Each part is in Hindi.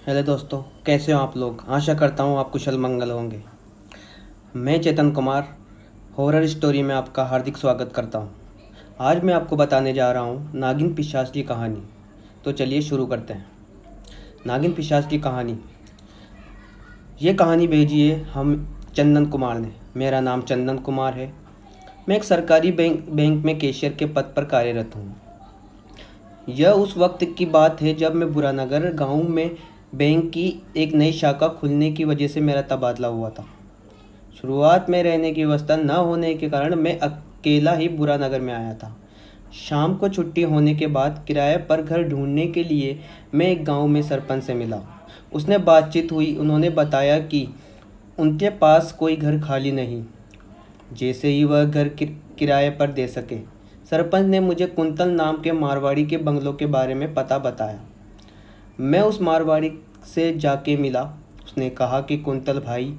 हेलो दोस्तों, कैसे हो आप लोग। आशा करता हूँ आप कुशल मंगल होंगे। मैं चेतन कुमार हॉरर स्टोरी में आपका हार्दिक स्वागत करता हूँ। आज मैं आपको बताने जा रहा हूँ नागिन पिशाच की कहानी। तो चलिए शुरू करते हैं। नागिन पिशाच की कहानी। ये कहानी भेजी है हम चंदन कुमार ने। मेरा नाम चंदन कुमार है। मैं एक सरकारी बैंक में कैशियर के पद पर कार्यरत हूँ। यह उस वक्त की बात है जब मैं बुरानगर गांव में बैंक की एक नई शाखा खुलने की वजह से मेरा तबादला हुआ था। शुरुआत में रहने की व्यवस्था न होने के कारण मैं अकेला ही बुरानगर में आया था। शाम को छुट्टी होने के बाद किराए पर घर ढूंढने के लिए मैं एक गांव में सरपंच से मिला। उसने बातचीत हुई। उन्होंने बताया कि उनके पास कोई घर खाली नहीं, जैसे ही वह घर किराए पर दे सके। सरपंच ने मुझे कुंतल नाम के मारवाड़ी के बंगलों के बारे में पता बताया। मैं उस मारवाड़ी से जाके मिला। उसने कहा कि कुंतल भाई,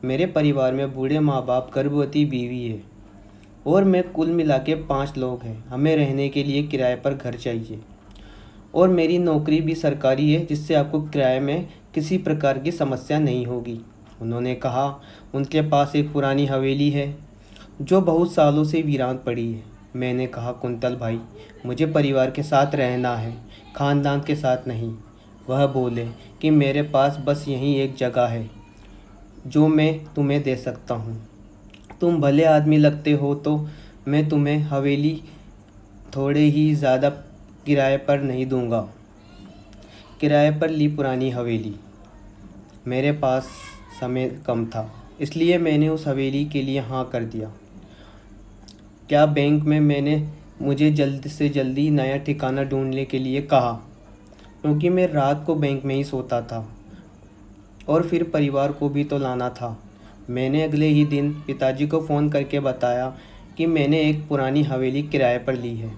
मेरे परिवार में बूढ़े माँ बाप, गर्भवती बीवी है और मैं कुल मिला के 5 लोग हैं। हमें रहने के लिए किराए पर घर चाहिए और मेरी नौकरी भी सरकारी है, जिससे आपको किराए में किसी प्रकार की समस्या नहीं होगी। उन्होंने कहा उनके पास एक पुरानी हवेली है जो बहुत सालों से वीरान पड़ी है। मैंने कहा कुंतल भाई, मुझे परिवार के साथ रहना है, खानदान के साथ नहीं। वह बोले कि मेरे पास बस यही एक जगह है जो मैं तुम्हें दे सकता हूँ। तुम भले आदमी लगते हो तो मैं तुम्हें हवेली थोड़े ही ज़्यादा किराए पर नहीं दूंगा। किराए पर ली पुरानी हवेली। मेरे पास समय कम था, इसलिए मैंने उस हवेली के लिए हाँ कर दिया। क्या बैंक में मैंने मुझे जल्द से जल्दी नया ठिकाना ढूंढने के लिए कहा, क्योंकि मैं रात को बैंक में ही सोता था और फिर परिवार को भी तो लाना था। मैंने अगले ही दिन पिताजी को फ़ोन करके बताया कि मैंने एक पुरानी हवेली किराए पर ली है।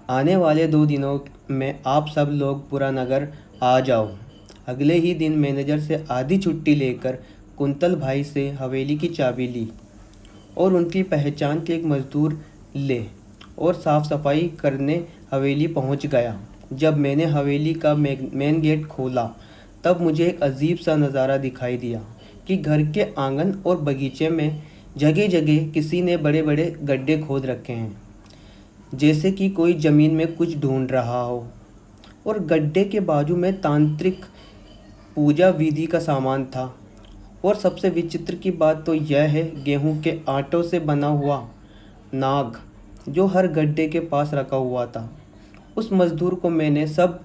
आने वाले 2 दिनों में आप सब लोग बुरानगर आ जाओ। अगले ही दिन मैनेजर से आधी छुट्टी लेकर कुंतल भाई से हवेली की चाबी ली और उनकी पहचान के एक मज़दूर ले और साफ़ सफाई करने हवेली पहुंच गया। जब मैंने हवेली का मेन गेट खोला तब मुझे एक अजीब सा नज़ारा दिखाई दिया कि घर के आंगन और बगीचे में जगह जगह किसी ने बड़े बड़े गड्ढे खोद रखे हैं, जैसे कि कोई ज़मीन में कुछ ढूंढ रहा हो। और गड्ढे के बाजू में तांत्रिक पूजा विधि का सामान था। और सबसे विचित्र की बात तो यह है, गेहूं के आटों से बना हुआ नाग जो हर गड्ढे के पास रखा हुआ था। उस मज़दूर को मैंने सब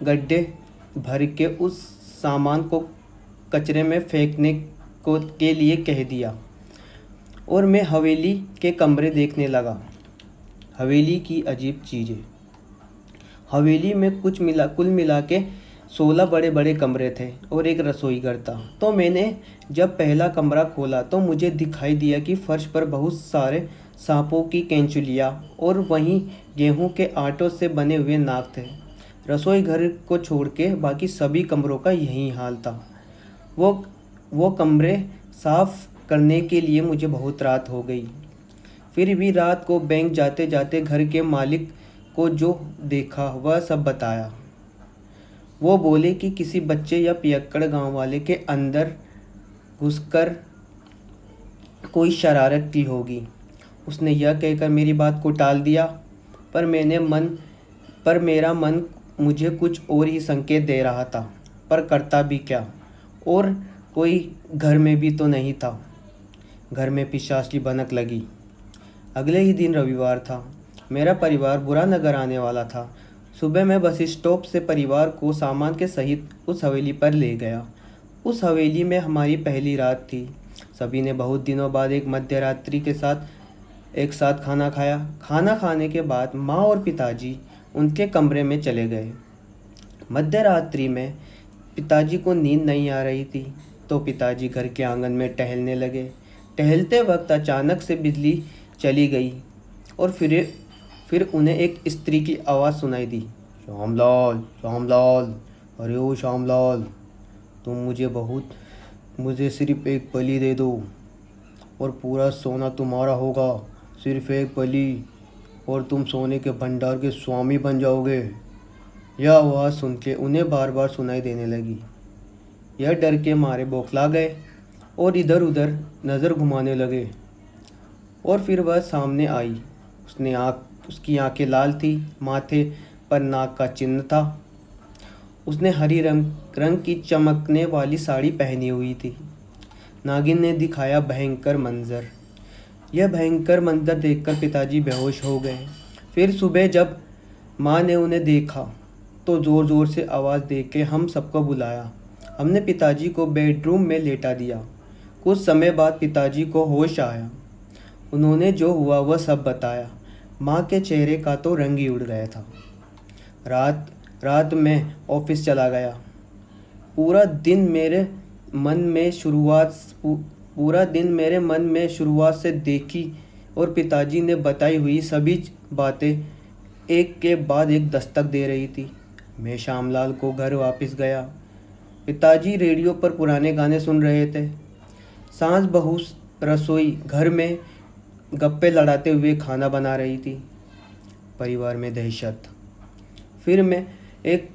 गड्ढे भर के उस सामान को कचरे में फेंकने को के लिए कह दिया और मैं हवेली के कमरे देखने लगा। हवेली की अजीब चीज़ें। हवेली में कुल मिला के 16 बड़े बड़े कमरे थे और एक रसोई घर था। तो मैंने जब पहला कमरा खोला तो मुझे दिखाई दिया कि फर्श पर बहुत सारे सांपों की कैंचुलियाँ और वहीं गेहूं के आटों से बने हुए नाग थे। रसोई घर को छोड़ के बाकी सभी कमरों का यही हाल था। वो वो कमरे साफ करने के लिए मुझे बहुत रात हो गई। फिर भी रात को बैंक जाते जाते घर के मालिक को जो देखा वह सब बताया। वो बोले कि किसी बच्चे या पियक्कड़ गांव वाले के अंदर घुसकर कोई शरारत की होगी। उसने यह कहकर मेरी बात को टाल दिया, पर मेरा मन मुझे कुछ और ही संकेत दे रहा था। पर करता भी क्या, और कोई घर में भी तो नहीं था। घर में पिशाच की भनक लगी। अगले ही दिन रविवार था। मेरा परिवार बुरानगर आने वाला था। सुबह मैं बस स्टॉप से परिवार को सामान के सहित उस हवेली पर ले गया। उस हवेली में हमारी पहली रात थी। सभी ने बहुत दिनों बाद एक मध्यरात्रि के साथ एक साथ खाना खाया। खाना खाने के बाद माँ और पिताजी उनके कमरे में चले गए। मध्यरात्रि में पिताजी को नींद नहीं आ रही थी, तो पिताजी घर के आंगन में टहलने लगे। टहलते वक्त अचानक से बिजली चली गई और फिर उन्हें एक स्त्री की आवाज़ सुनाई दी। श्यामलाल, श्यामलाल, अरे ओ श्यामलाल, तुम मुझे सिर्फ एक बलि दे दो और पूरा सोना तुम्हारा होगा। सिर्फ एक बलि और तुम सोने के भंडार के स्वामी बन जाओगे। यह आवाज़ सुन के उन्हें बार बार सुनाई देने लगी। यह डर के मारे बौखला गए और इधर उधर नज़र घुमाने लगे। और फिर वह सामने आई। उसकी आंखें लाल थी, माथे पर नाग का चिन्ह था। उसने हरी रंग की चमकने वाली साड़ी पहनी हुई थी। नागिन ने दिखाया भयंकर मंजर। यह भयंकर मंजर देखकर पिताजी बेहोश हो गए। फिर सुबह जब माँ ने उन्हें देखा तो ज़ोर ज़ोर से आवाज़ दे के हम सबको बुलाया। हमने पिताजी को बेडरूम में लेटा दिया। कुछ समय बाद पिताजी को होश आया। उन्होंने जो हुआ वह सब बताया। माँ के चेहरे का तो रंग ही उड़ गया था। रात में ऑफिस चला गया। पूरा दिन मेरे मन में शुरुआत से देखी और पिताजी ने बताई हुई सभी बातें एक के बाद एक दस्तक दे रही थी। मैं श्यामलाल को घर वापस गया। पिताजी रेडियो पर पुराने गाने सुन रहे थे। सास बहू रसोई घर में गप्पे लड़ाते हुए खाना बना रही थी। परिवार में दहशत। फिर मैं एक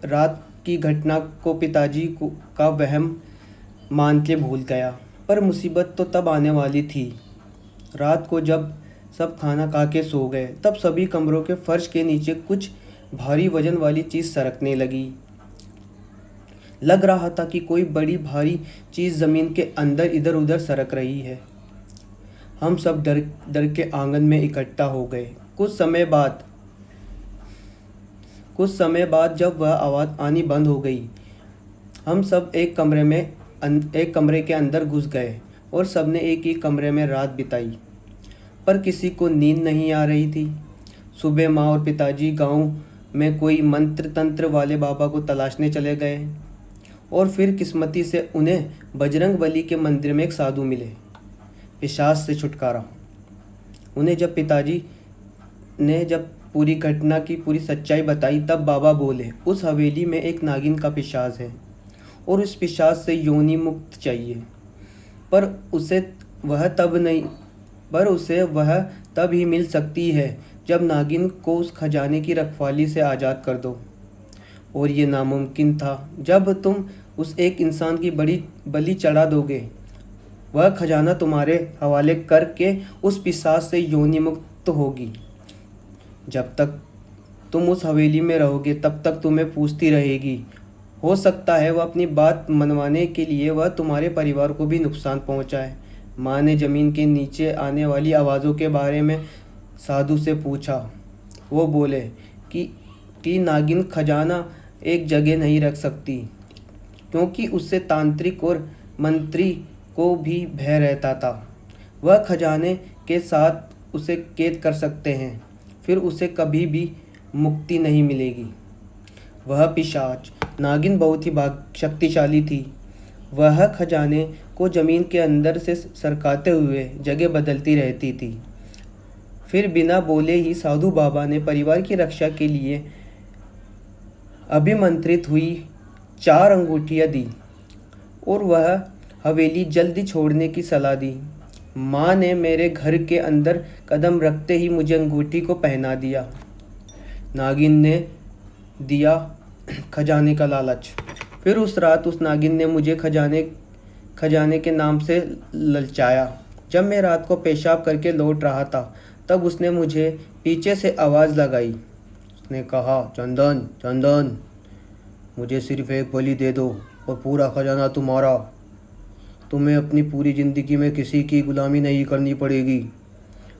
रात की घटना को पिताजी का वहम मान के भूल गया, पर मुसीबत तो तब आने वाली थी। रात को जब सब खाना खा के सो गए तब सभी कमरों के फर्श के नीचे कुछ भारी वजन वाली चीज़ सरकने लगी। लग रहा था कि कोई बड़ी भारी चीज़ ज़मीन के अंदर इधर उधर सरक रही है। हम सब डर के आंगन में इकट्ठा हो गए। कुछ समय बाद जब वह आवाज़ आनी बंद हो गई, हम सब एक कमरे के अंदर घुस गए और सबने एक ही कमरे में रात बिताई, पर किसी को नींद नहीं आ रही थी। सुबह माँ और पिताजी गांव में कोई मंत्र तंत्र वाले बाबा को तलाशने चले गए और फिर किस्मती से उन्हें बजरंग बली के मंदिर में एक साधु मिले। पिशाच से छुटकारा। उन्हें जब पिताजी ने पूरी घटना की पूरी सच्चाई बताई तब बाबा बोले, उस हवेली में एक नागिन का पिशाच है और उस पिशाच से योनि मुक्त चाहिए, पर उसे वह तब ही मिल सकती है जब नागिन को उस खजाने की रखवाली से आज़ाद कर दो। और ये नामुमकिन था। जब तुम उस एक इंसान की बड़ी बलि चढ़ा दोगे, वह खजाना तुम्हारे हवाले करके उस पिशाच से योनि मुक्त होगी। जब तक तुम उस हवेली में रहोगे तब तक तुम्हें पूछती रहेगी। हो सकता है वह अपनी बात मनवाने के लिए वह तुम्हारे परिवार को भी नुकसान पहुंचाए। माँ ने ज़मीन के नीचे आने वाली आवाज़ों के बारे में साधु से पूछा। वो बोले कि नागिन खजाना एक जगह नहीं रख सकती, क्योंकि उससे तांत्रिक और मंत्री को भी भय रहता था। वह खजाने के साथ उसे कैद कर सकते हैं, फिर उसे कभी भी मुक्ति नहीं मिलेगी। वह पिशाच नागिन बहुत ही शक्तिशाली थी। वह खजाने को ज़मीन के अंदर से सरकाते हुए जगह बदलती रहती थी। फिर बिना बोले ही साधु बाबा ने परिवार की रक्षा के लिए अभिमंत्रित हुई 4 अंगूठियाँ दी और वह हवेली जल्दी छोड़ने की सलाह दी। माँ ने मेरे घर के अंदर कदम रखते ही मुझे अंगूठी को पहना दिया। नागिन ने दिया खजाने का लालच। फिर उस रात उस नागिन ने मुझे खजाने के नाम से ललचाया। जब मैं रात को पेशाब करके लौट रहा था तब उसने मुझे पीछे से आवाज़ लगाई। उसने कहा, चंदन चंदन, मुझे सिर्फ एक बलि दे दो और पूरा खजाना तुम्हारा। तुम्हें अपनी पूरी ज़िंदगी में किसी की गुलामी नहीं करनी पड़ेगी।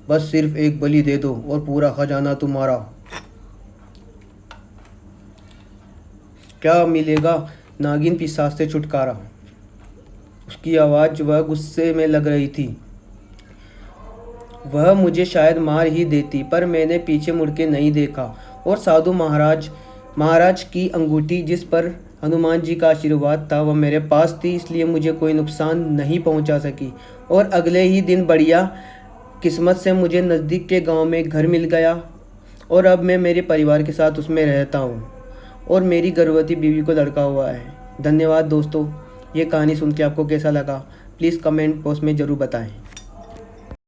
बस सिर्फ एक बलि दे दो और पूरा खजाना तुम्हारा। क्या मिलेगा नागिन पिशाच से छुटकारा। उसकी आवाज़ वह गुस्से में लग रही थी। वह मुझे शायद मार ही देती, पर मैंने पीछे मुड़ के नहीं देखा और साधु महाराज की अंगूठी जिस पर हनुमान जी का आशीर्वाद था वह मेरे पास थी, इसलिए मुझे कोई नुकसान नहीं पहुंचा सकी। और अगले ही दिन बढ़िया किस्मत से मुझे नज़दीक के गांव में एक घर मिल गया और अब मैं मेरे परिवार के साथ उसमें रहता हूं और मेरी गर्भवती बीवी को लड़का हुआ है। धन्यवाद दोस्तों, ये कहानी सुन के आपको कैसा लगा प्लीज़ कमेंट बॉक्स में ज़रूर बताएं।